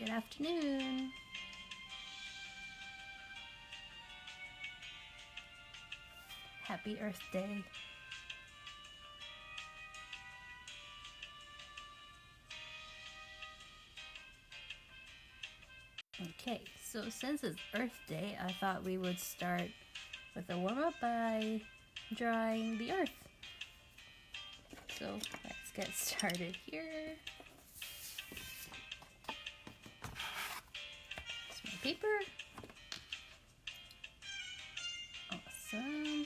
Good afternoon. Happy Earth Day. Okay, so since it's Earth Day, I thought we would start with a warm-up by drawing the Earth. So let's get started here. Here's my paper. Awesome.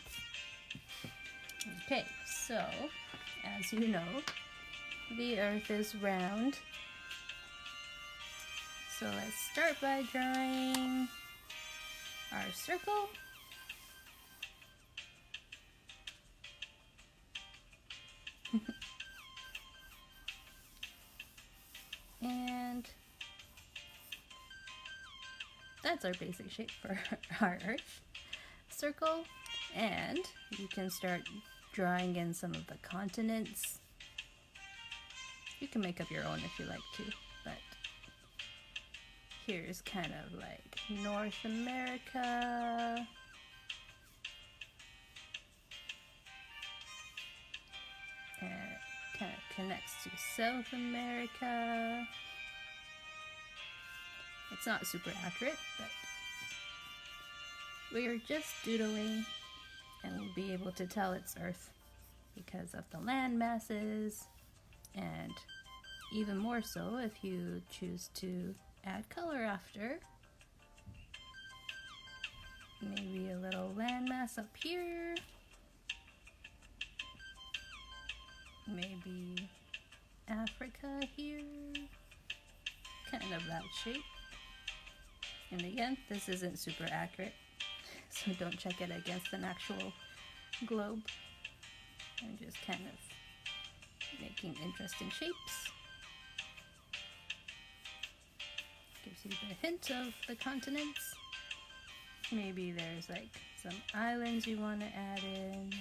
Okay, so as you know, the Earth is round. So let's start by drawing our circle. And that's our basic shape for our Earth circle. And you can start drawing in some of the continents. You can make up your own if you like to, but here's kind of like North America. And it kind of connects to South America. It's not super accurate, but we are just doodling and we'll be able to tell it's Earth because of the land masses, and even more so if you choose to add color after. Maybe a little landmass up here. Maybe Africa here. Kind of that shape. And again, this isn't super accurate, so don't check it against an actual globe. I'm just kind of making interesting shapes. Gives you the hint of the continents. Maybe there's like some islands you want to add in.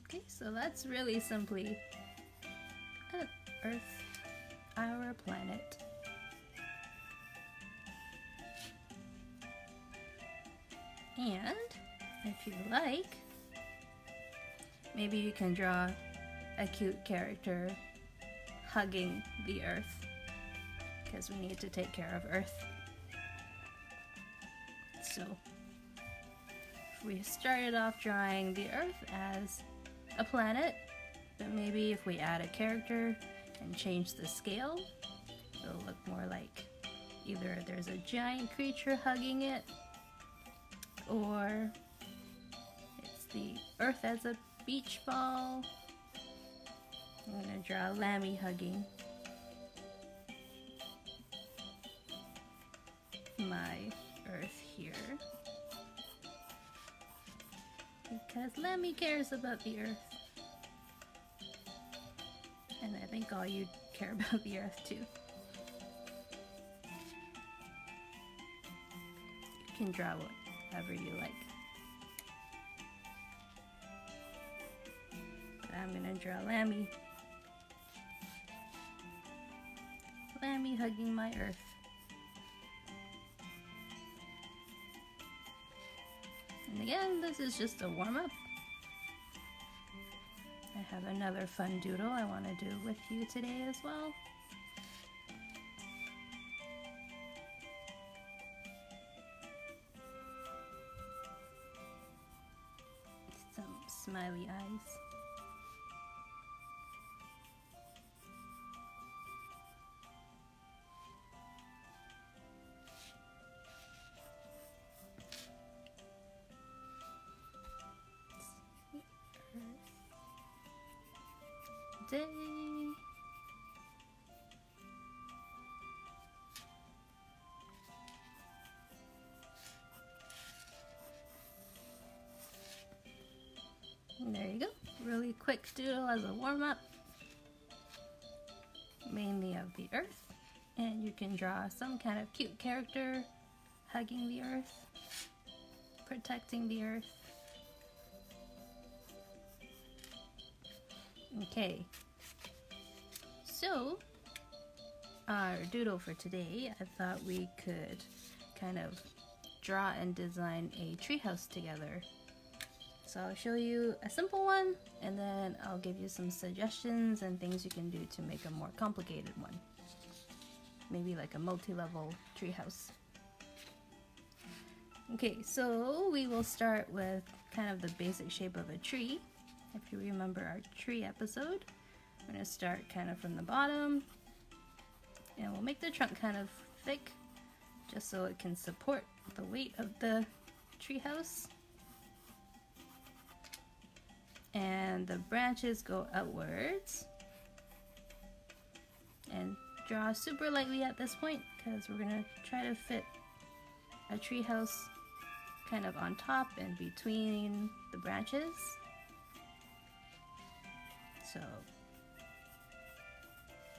Okay, so that's really simply Earth, our planet. And if you like, maybe you can draw a cute character hugging the Earth, because we need to take care of Earth. So if we started off drawing the Earth as a planet, but maybe if we add a character and change the scale, it'll look more like either there's a giant creature hugging it, or it's the Earth as a beach ball. I'm gonna draw Lammy hugging my Earth here, because Lammy cares about the Earth, and I think all you care about the Earth too. You can draw whatever you like. But I'm gonna draw Lammy. Lammy hugging my Earth. And again, this is just a warm-up. I have another fun doodle I want to do with you today as well. Some smiley eyes. Day. And there you go. Really quick doodle as a warm-up. Mainly of the Earth. And you can draw some kind of cute character hugging the Earth, protecting the Earth. Okay, So, our doodle for today, I thought we could kind of draw and design a treehouse together. So I'll show you a simple one, and then I'll give you some suggestions and things you can do to make a more complicated one. Maybe like a multi-level treehouse. Okay, so we will start with kind of the basic shape of a tree. If you remember our tree episode, I'm going to start kind of from the bottom, and we'll make the trunk kind of thick just so it can support the weight of the treehouse. And the branches go outwards. And draw super lightly at this point because we're going to try to fit a treehouse kind of on top and between the branches. So,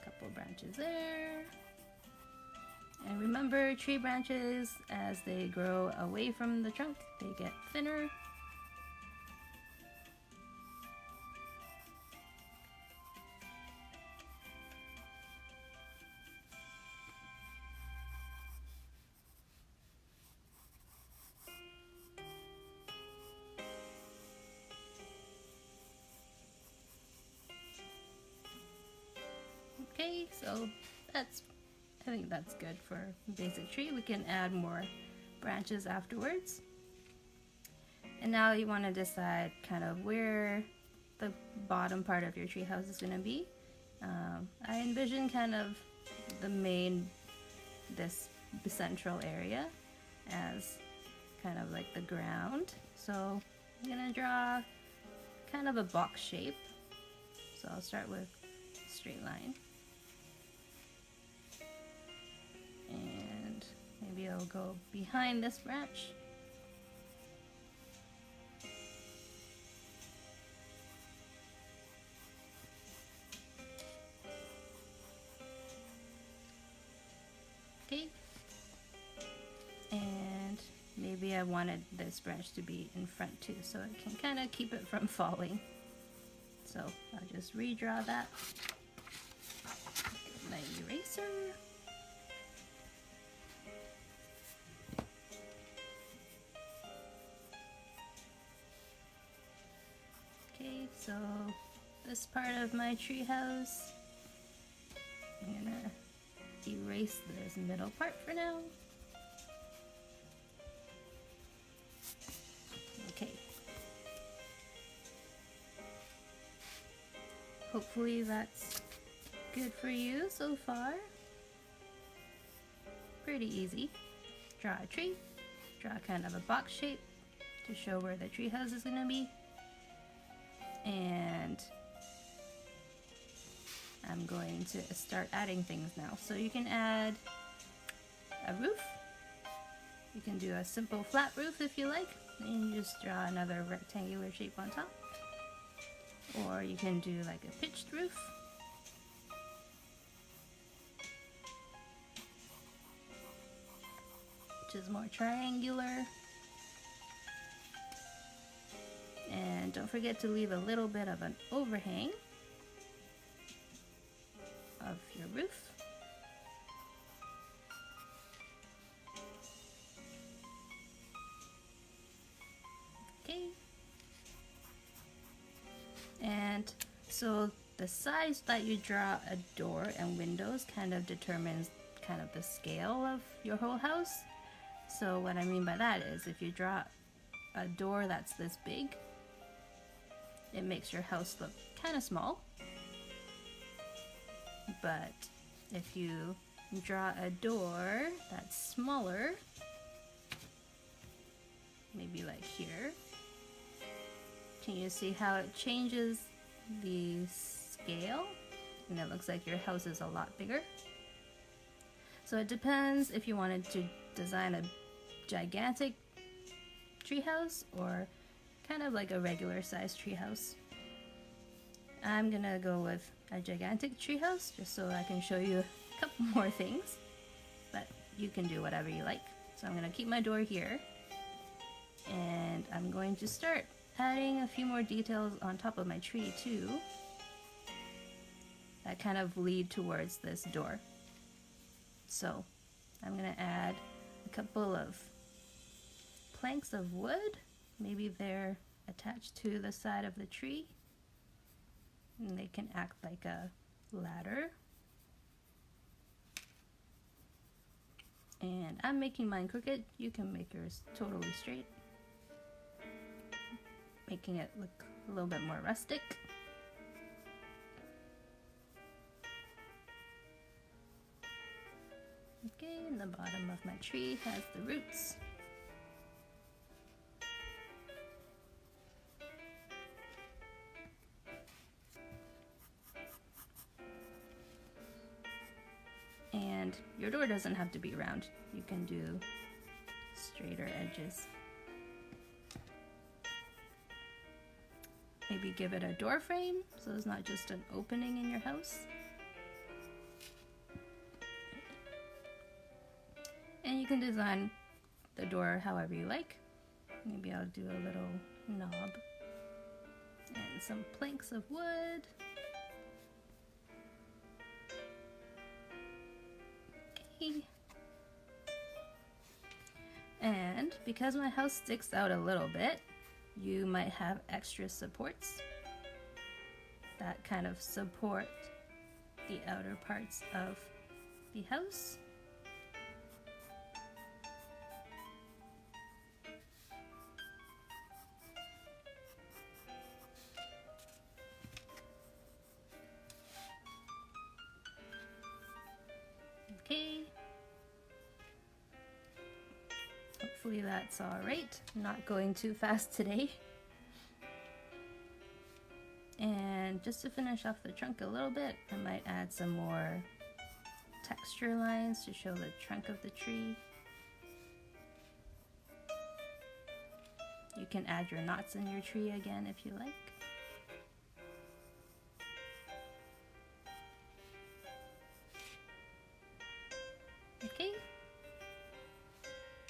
a couple branches there. And remember, tree branches, as they grow away from the trunk, they get thinner. Okay, so I think that's good for basic tree. We can add more branches afterwards. And now you want to decide kind of where the bottom part of your tree house is going to be. I envision kind of this central area as kind of like the ground. So I'm going to draw kind of a box shape. So I'll start with a straight line. And maybe I'll go behind this branch. Okay. And maybe I wanted this branch to be in front too, so I can kind of keep it from falling. So I'll just redraw that. Get my eraser. So this part of my treehouse, I'm gonna erase this middle part for now. Okay. Hopefully that's good for you so far. Pretty easy. Draw a tree, draw kind of a box shape to show where the treehouse is gonna be. And I'm going to start adding things now. So you can add a roof. You can do a simple flat roof if you like, and you just draw another rectangular shape on top. Or you can do like a pitched roof. Which is more triangular. And don't forget to leave a little bit of an overhang of your roof. Okay. And so the size that you draw a door and windows kind of determines kind of the scale of your whole house. So what I mean by that is if you draw a door that's this big, it makes your house look kind of small. But if you draw a door that's smaller, maybe like here, can you see how it changes the scale? And it looks like your house is a lot bigger. So it depends if you wanted to design a gigantic treehouse or kind of like a regular sized treehouse. I'm gonna go with a gigantic treehouse just so I can show you a couple more things, but you can do whatever you like. So I'm gonna keep my door here, and I'm going to start adding a few more details on top of my tree too. that kind of lead towards this door. So I'm gonna add a couple of planks of wood. Maybe they're attached to the side of the tree and they can act like a ladder. And I'm making mine crooked. You can make yours totally straight, making it look a little bit more rustic. Okay, and the bottom of my tree has the roots. And your door doesn't have to be round. You can do straighter edges. Maybe give it a door frame so it's not just an opening in your house. And you can design the door however you like. Maybe I'll do a little knob and some planks of wood. Okay. And because my house sticks out a little bit, you might have extra supports that kind of support the outer parts of the house. Okay. Hopefully that's all right. I'm not going too fast today. And just to finish off the trunk a little bit, I might add some more texture lines to show the trunk of the tree. You can add your knots in your tree again if you like. Okay,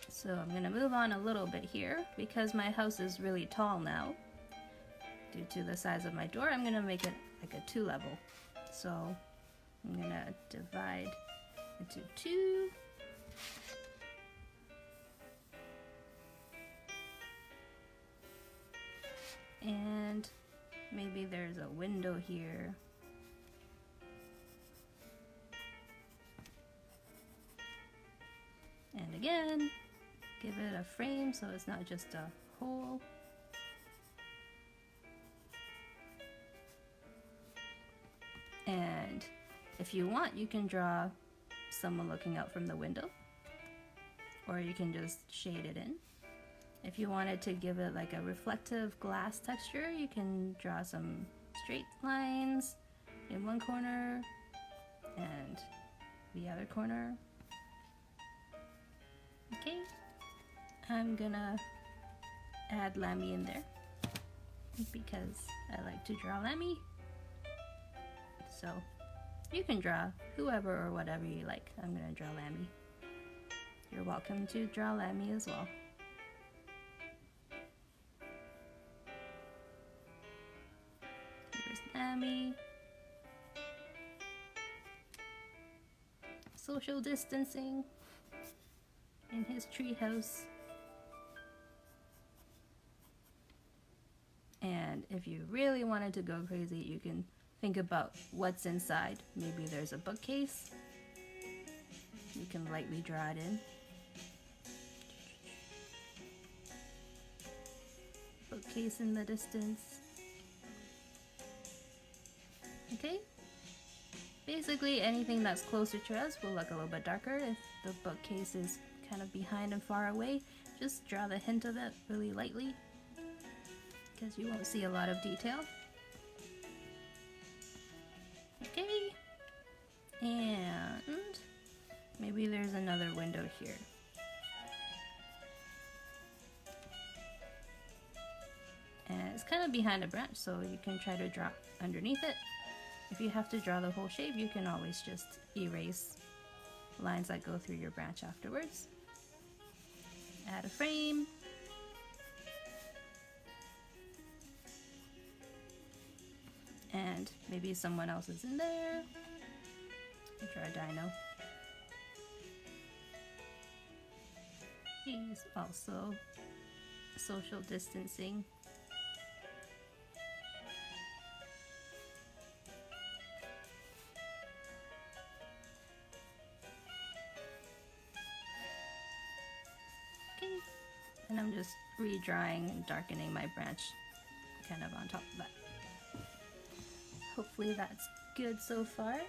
so I'm going to move on a little bit here because my house is really tall now. Due to the size of my door, I'm going to make it like a 2-level. So I'm going to divide into 2. And maybe there's a window here. And again, give it a frame so it's not just a hole. And if you want, you can draw someone looking out from the window, or you can just shade it in. If you wanted to give it like a reflective glass texture, you can draw some straight lines in one corner and the other corner. Okay, I'm gonna add Lammy in there because I like to draw Lammy. So you can draw whoever or whatever you like. I'm gonna draw Lammy. You're welcome to draw Lammy as well. Here's Lammy. Social distancing in his treehouse. And if you really wanted to go crazy, you can think about what's inside. Maybe there's a bookcase. You can lightly draw it in. Bookcase in the distance. Okay? Basically anything that's closer to us will look a little bit darker. If the bookcase is kind of behind and far away, just draw the hint of it really lightly because you won't see a lot of detail. Okay, and maybe there's another window here. And it's kind of behind a branch, so you can try to draw underneath it. If you have to draw the whole shape, you can always just erase lines that go through your branch afterwards. Add a frame. And maybe someone else is in there. Draw a dino. He's also social distancing. Okay, and I'm just redrawing and darkening my branch kind of on top of that. Hopefully that's good so far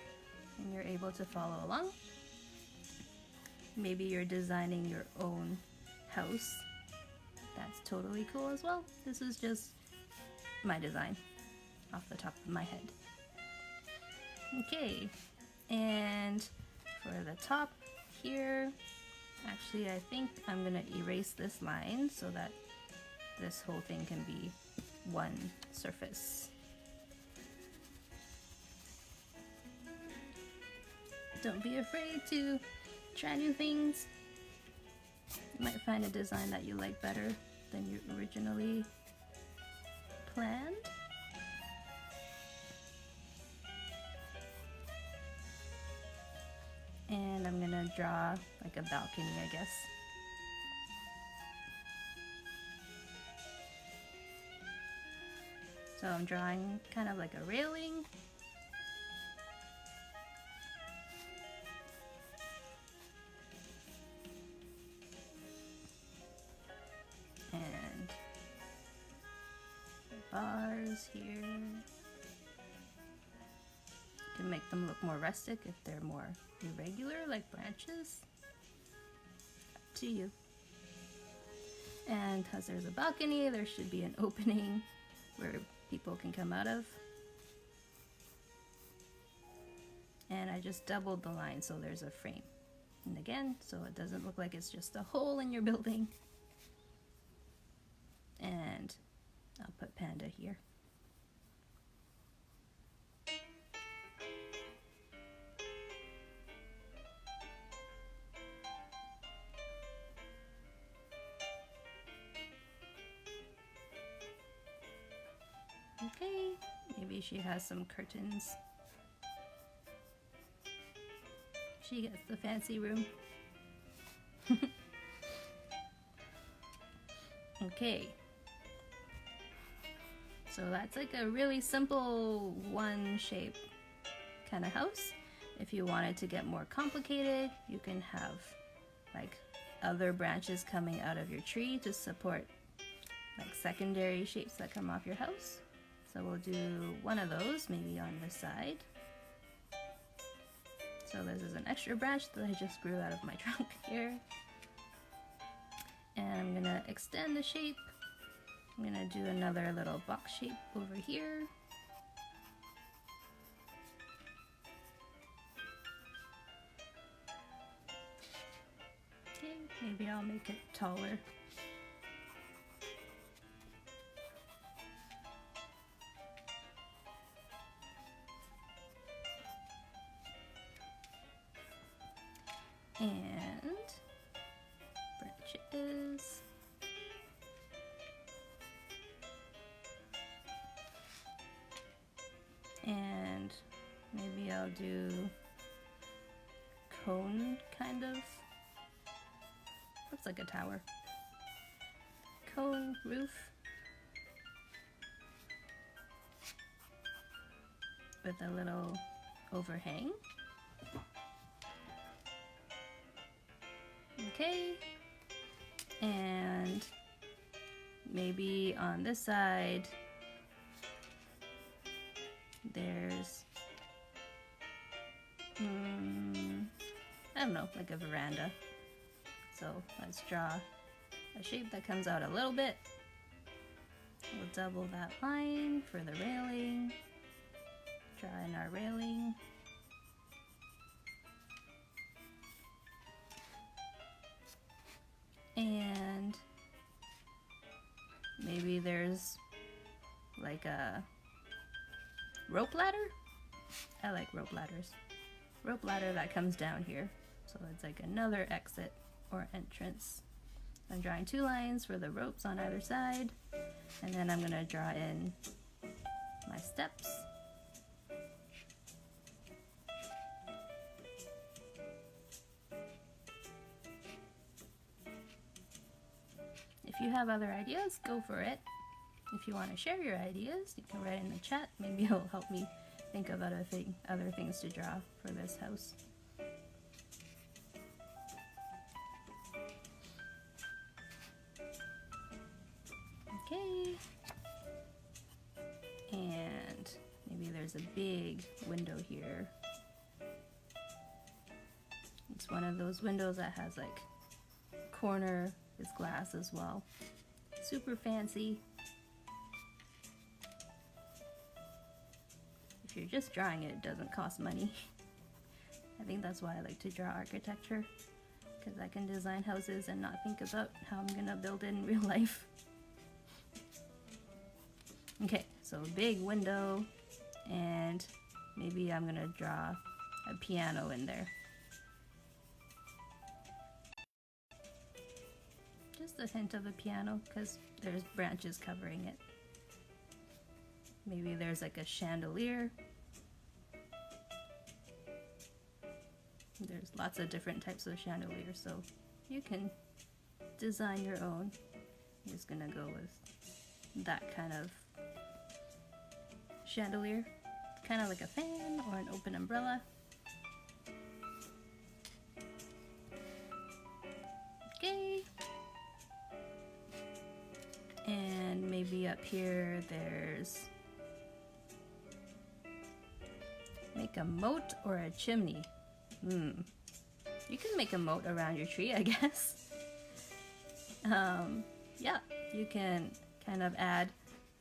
and you're able to follow along. Maybe you're designing your own house. That's totally cool as well. This is just my design off the top of my head. Okay, and for the top here, actually I think I'm gonna erase this line so that this whole thing can be one surface. Don't be afraid to try new things. You might find a design that you like better than you originally planned. And I'm gonna draw like a balcony, I guess. So I'm drawing kind of like a railing. And bars here. You can make them look more rustic if they're more irregular, like branches. Up to you. And because there's a balcony, there should be an opening where people can come out of. And I just doubled the line so there's a frame. And again, so it doesn't look like it's just a hole in your building. And I'll put panda here. Okay, maybe she has some curtains. She gets the fancy room. Okay. So that's like a really simple one shape kind of house. If you wanted to get more complicated, you can have like other branches coming out of your tree to support like secondary shapes that come off your house. So we'll do one of those maybe on this side. So this is an extra branch that I just grew out of my trunk here. And I'm gonna extend the shape. I'm gonna do another little box shape over here. Okay, maybe I'll make it taller. And branches. And maybe I'll do cone kind of. Looks like a tower. Cone roof. With a little overhang. Okay, and maybe on this side there's I don't know, like a veranda. So let's draw a shape that comes out a little bit. We'll double that line for the railing. Draw in our railing. And maybe there's like a rope ladder. I like rope ladders. Rope ladder that comes down here. So it's like another exit or entrance. I'm drawing two lines for the ropes on either side. And then I'm gonna draw in my steps you have other ideas, go for it. If you want to share your ideas, you can write in the chat. Maybe it'll help me think of other things to draw for this house. Okay. And maybe there's a big window here. It's one of those windows that has like corner is glass as well. Super fancy. If you're just drawing it, it doesn't cost money. I think that's why I like to draw architecture, because I can design houses and not think about how I'm gonna build it in real life. Okay, so a big window, and maybe I'm gonna draw a piano in there. Just a hint of a piano, because there's branches covering it. Maybe there's like a chandelier. There's lots of different types of chandeliers, so you can design your own. I'm just gonna go with that kind of chandelier, kind of like a fan or an open umbrella. Okay. And maybe up here there's make a moat or a chimney. You can make a moat around your tree, I guess. Yeah, you can kind of add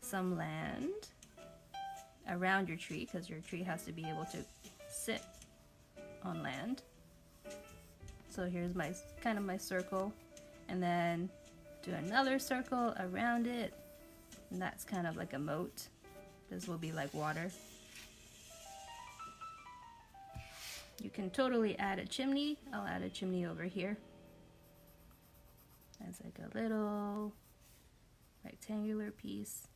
some land around your tree, because your tree has to be able to sit on land. So here's my kind of my circle, and then do another circle around it, and that's kind of like a moat. This will be like water. You can totally add a chimney. I'll add a chimney over here. As like a little rectangular piece.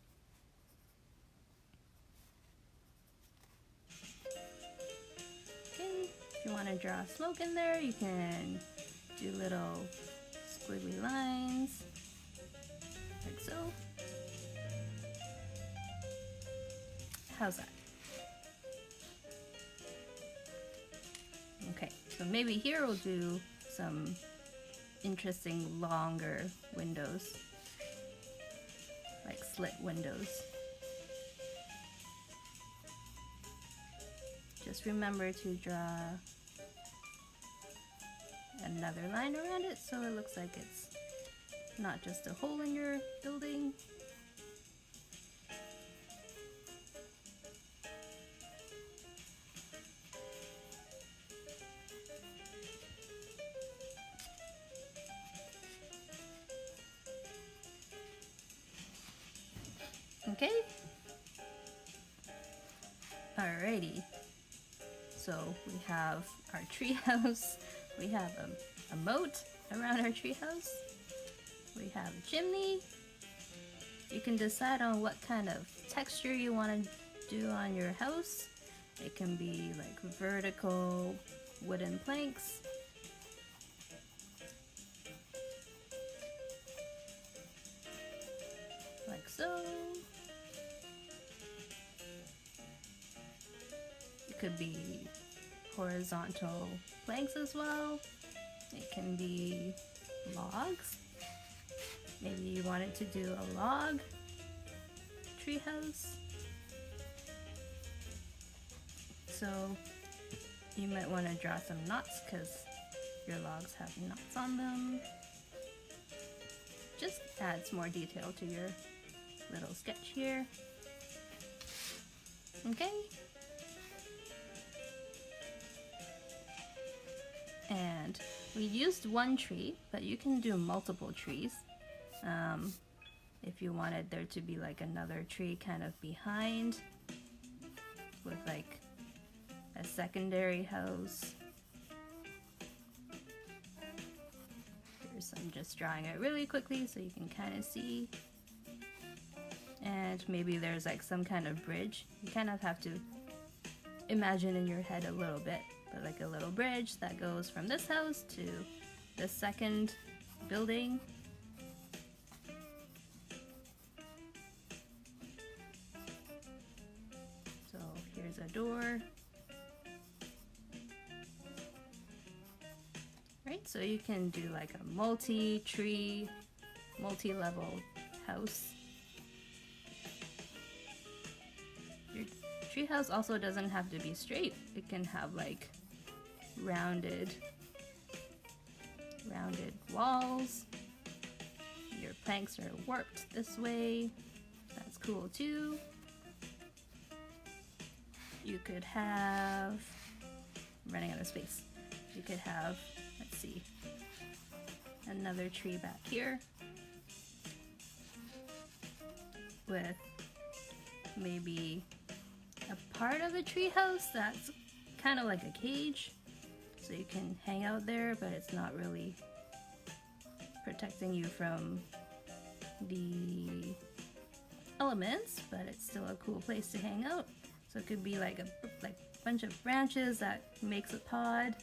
Okay, if you want to draw smoke in there, you can do little squiggly lines, like so. How's that? Okay, so maybe here we'll do some interesting longer windows, like slit windows. Just remember to draw another line around it so it looks like it's not just a hole in your building. Okay. Alrighty. So we have our treehouse. We have a moat around our treehouse. We have a chimney. You can decide on what kind of texture you want to do on your house. It can be like vertical wooden planks. Like so. It could be horizontal planks as well. It can be logs. Maybe you wanted to do a log treehouse. So you might want to draw some knots because your logs have knots on them. Just adds more detail to your little sketch here. Okay. And we used one tree, but you can do multiple trees. If you wanted there to be like another tree kind of behind with like a secondary house. I'm just drawing it really quickly so you can kind of see. And maybe there's like some kind of bridge. You kind of have to imagine in your head a little bit, but like a little bridge that goes from this house to the second building. a door. Right, so you can do like a multi-tree, multi-level house. Your treehouse also doesn't have to be straight. It can have like rounded walls. Your planks are warped this way. That's cool too. You could have, I'm running out of space. You could have, let's see, another tree back here with maybe a part of a tree house that's kind of like a cage. So you can hang out there, but it's not really protecting you from the elements, but it's still a cool place to hang out. So it could be like a bunch of branches that makes a pod,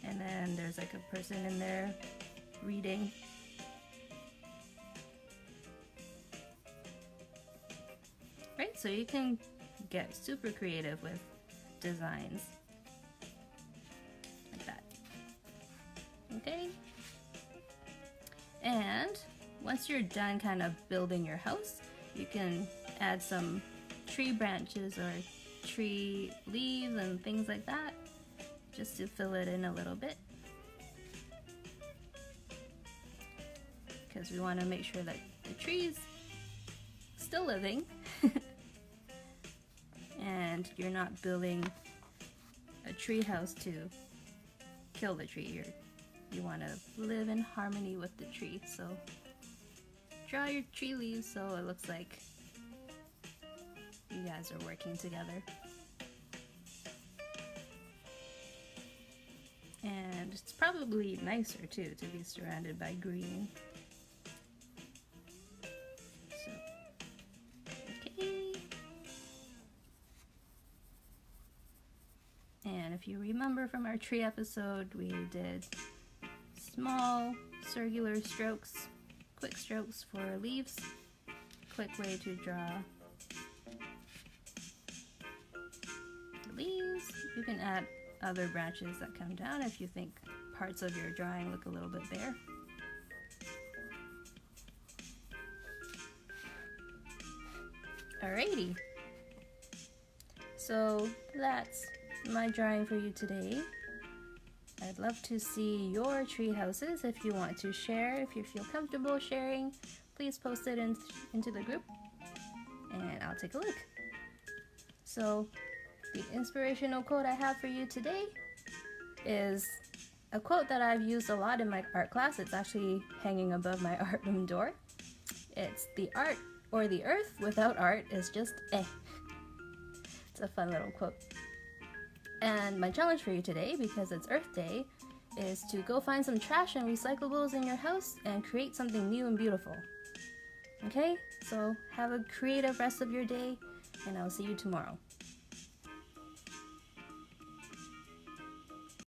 and then there's like a person in there reading. Right, so you can get super creative with designs like that. Okay, and once you're done kind of building your house, you can add some tree branches or tree leaves and things like that, just to fill it in a little bit, because we want to make sure that the tree's still living and you're not building a tree house to kill the tree. You want to live in harmony with the tree, so draw your tree leaves so it looks like you guys are working together. And it's probably nicer too to be surrounded by green. So, okay. And if you remember from our tree episode, we did small circular strokes, quick strokes for leaves. Quick way to draw leaves. You can add other branches that come down if you think parts of your drawing look a little bit bare. Alrighty, so that's my drawing for you today. I'd love to see your tree houses. If you want to share, if you feel comfortable sharing, please post it into the group and I'll take a look. So the inspirational quote I have for you today is a quote that I've used a lot in my art class. It's actually hanging above my art room door. It's "The art or the earth without art is just eh." It's a fun little quote. And my challenge for you today, because it's Earth Day, is to go find some trash and recyclables in your house and create something new and beautiful. Okay? So have a creative rest of your day, and I'll see you tomorrow.